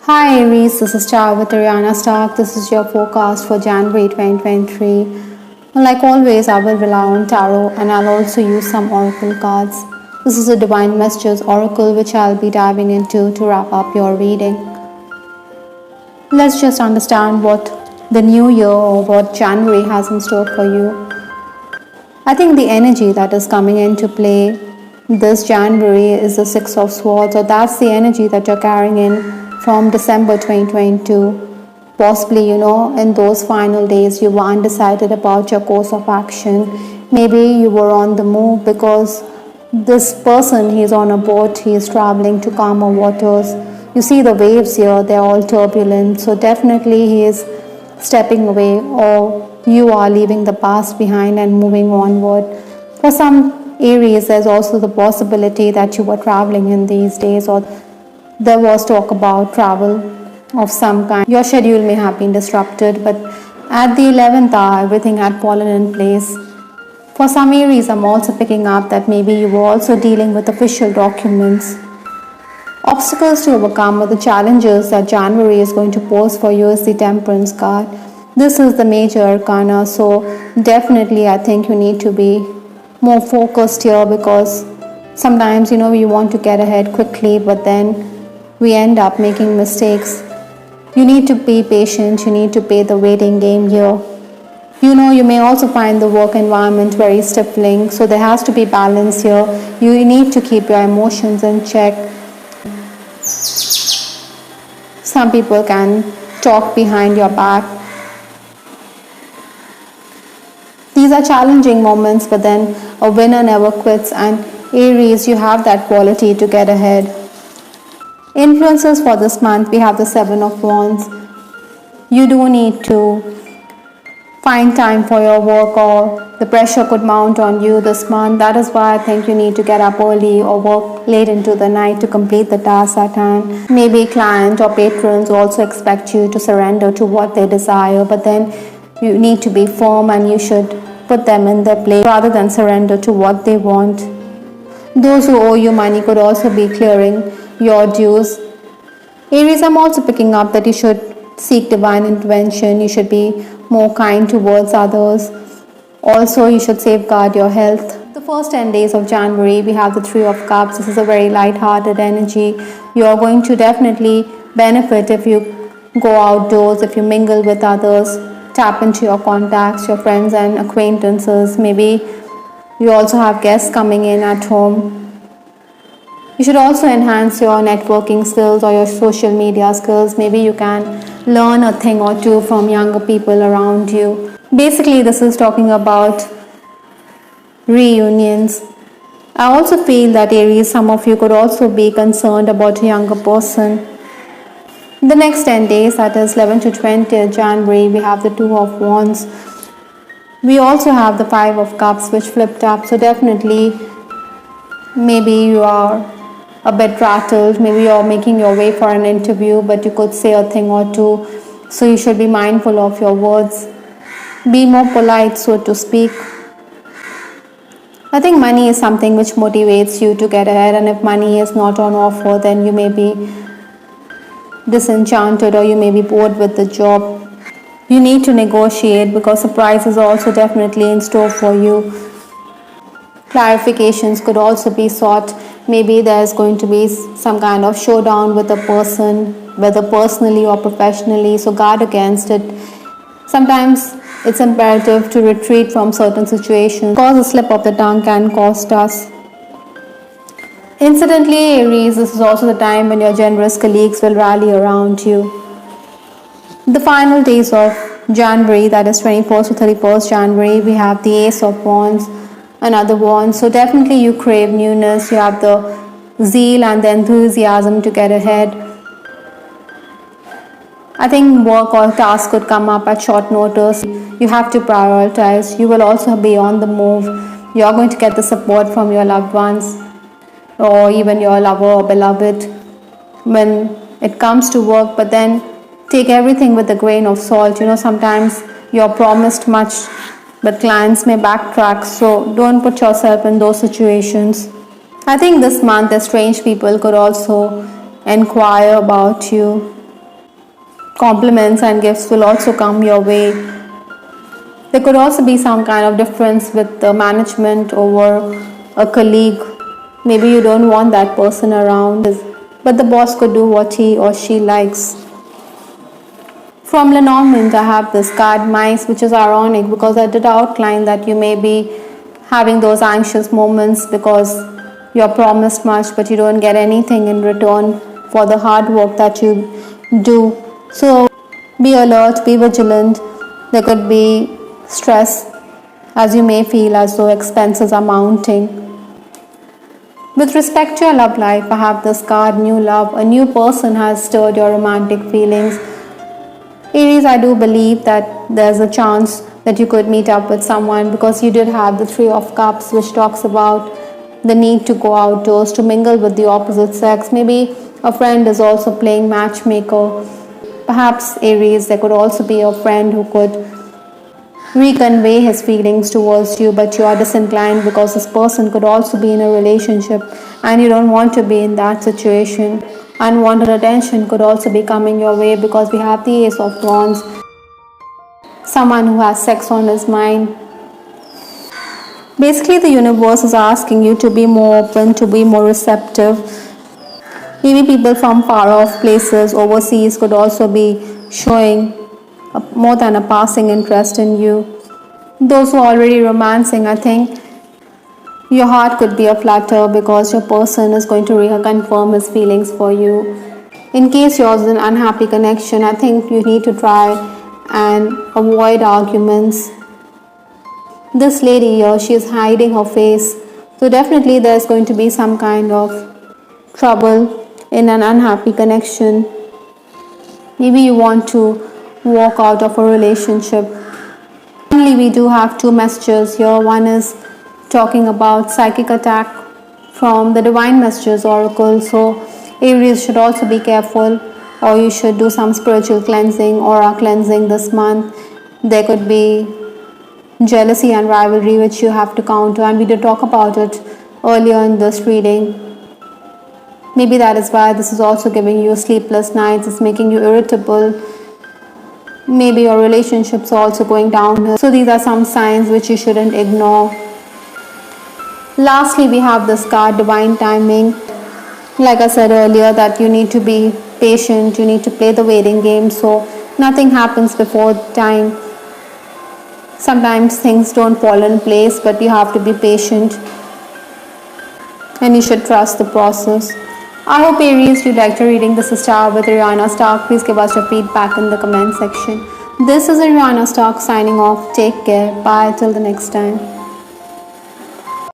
Hi Aries, this is Char with Ariana Stark. This is your forecast for January 2023. Like always, I will rely on tarot and I'll also use some oracle cards. This is a divine messages oracle which I'll be diving into to wrap up your reading. Let's just understand what the new year or what January has in store for you. I think the energy that is coming into play this January is the Six of Swords, or that's the energy that you're carrying in from December 2022. Possibly, in those final days, you were undecided about your course of action. Maybe you were on the move because this person, he's on a boat, he's traveling to calmer waters. You see the waves here, they're all turbulent. So definitely he is stepping away, or you are leaving the past behind and moving onward. For some Aries, there's also the possibility that you were traveling in these days, or there was talk about travel of some kind. Your schedule may have been disrupted, but at the 11th hour, everything had fallen in place. For some Aries, I'm also picking up that maybe you were also dealing with official documents. Obstacles to overcome, or the challenges that January is going to pose for you, is the Temperance card. This is the major arcana, so definitely I think you need to be more focused here, because sometimes you want to get ahead quickly, but then we end up making mistakes. You need to be patient, you need to play the waiting game here. You may also find the work environment very stifling, so there has to be balance here. You need to keep your emotions in check. Some people can talk behind your back. These are challenging moments, but then a winner never quits, and Aries, you have that quality to get ahead. Influences for this month, we have the Seven of Wands. You do need to find time for your work, or the pressure could mount on you this month. That is why I think you need to get up early or work late into the night to complete the tasks at hand. Maybe client or patrons also expect you to surrender to what they desire, but then you need to be firm and you should put them in their place rather than surrender to what they want. Those who owe you money could also be clearing your dues. Aries, I'm also picking up that you should seek divine intervention. You should be more kind towards others. Also, you should safeguard your health. The first 10 days of January, we have the Three of Cups. This is a very light-hearted energy. You are going to definitely benefit if you go outdoors, if you mingle with others, tap into your contacts, your friends and acquaintances. Maybe you also have guests coming in at home. You should also enhance your networking skills or your social media skills. Maybe you can learn a thing or two from younger people around you. Basically, this is talking about reunions. I also feel that Aries, some of you could also be concerned about a younger person. The next 10 days, that is 11 to 20th January, we have the Two of Wands. We also have the Five of Cups, which flipped up. So definitely, maybe you are a bit rattled. Maybe you're making your way for an interview, but you could say a thing or two. So you should be mindful of your words. Be more polite, so to speak. I think money is something which motivates you to get ahead, and if money is not on offer, then you may be disenchanted or you may be bored with the job. You need to negotiate because surprises are also definitely in store for you. Clarifications could also be sought. Maybe there's going to be some kind of showdown with a person, whether personally or professionally, so guard against it. Sometimes it's imperative to retreat from certain situations because a slip of the tongue can cost us. Incidentally, Aries, this is also the time when your generous colleagues will rally around you. The final days of January, that is 21st to 31st January, we have the Ace of Wands, another wand. So definitely you crave newness. You have the zeal and the enthusiasm to get ahead. I think work or tasks could come up at short notice. You have to prioritize. You will also be on the move. You are going to get the support from your loved ones or even your lover or beloved when it comes to work, but then take everything with a grain of salt. Sometimes you're promised much, but clients may backtrack, so don't put yourself in those situations. I think this month, strange people could also inquire about you. Compliments and gifts will also come your way. There could also be some kind of difference with the management over a colleague. Maybe you don't want that person around, but the boss could do what he or she likes. From Lenormand, I have this card mice, which is ironic because I did outline that you may be having those anxious moments because you're promised much but you don't get anything in return for the hard work that you do. So be alert, be vigilant. There could be stress as you may feel as though expenses are mounting. With respect to your love life, I have this card new love. A new person has stirred your romantic feelings. Aries, I do believe that there's a chance that you could meet up with someone because you did have the Three of Cups, which talks about the need to go outdoors, to mingle with the opposite sex. Maybe a friend is also playing matchmaker. Perhaps Aries, there could also be a friend who could reconvey his feelings towards you, but you are disinclined because this person could also be in a relationship and you don't want to be in that situation. Unwanted attention could also be coming your way because we have the Ace of Wands, someone who has sex on his mind. Basically, the universe is asking you to be more open, to be more receptive. Maybe people from far off places, overseas, could also be showing more than a passing interest in you. Those who are already romancing, I think your heart could be a flutter because your person is going to reconfirm his feelings for you. In case yours is an unhappy connection, I think you need to try and avoid arguments. This lady here, she is hiding her face. So definitely there's going to be some kind of trouble in an unhappy connection. Maybe you want to walk out of a relationship. Finally, we do have two messages here. One is talking about psychic attack from the Divine Messages Oracle. So Aries should also be careful, or you should do some spiritual cleansing, aura cleansing this month. There could be jealousy and rivalry which you have to counter, and we did talk about it earlier in this reading. Maybe that is why this is also giving you sleepless nights. It's making you irritable. Maybe your relationships are also going downhill. So these are some signs which you shouldn't ignore. Lastly, we have this card, Divine Timing. Like I said earlier, that you need to be patient. You need to play the waiting game. So nothing happens before time. Sometimes things don't fall in place, but you have to be patient. And you should trust the process. I hope Aries, you liked your reading. This is Star with Ariana Stark. Please give us your feedback in the comment section. This is Ariana Stark signing off. Take care. Bye till the next time.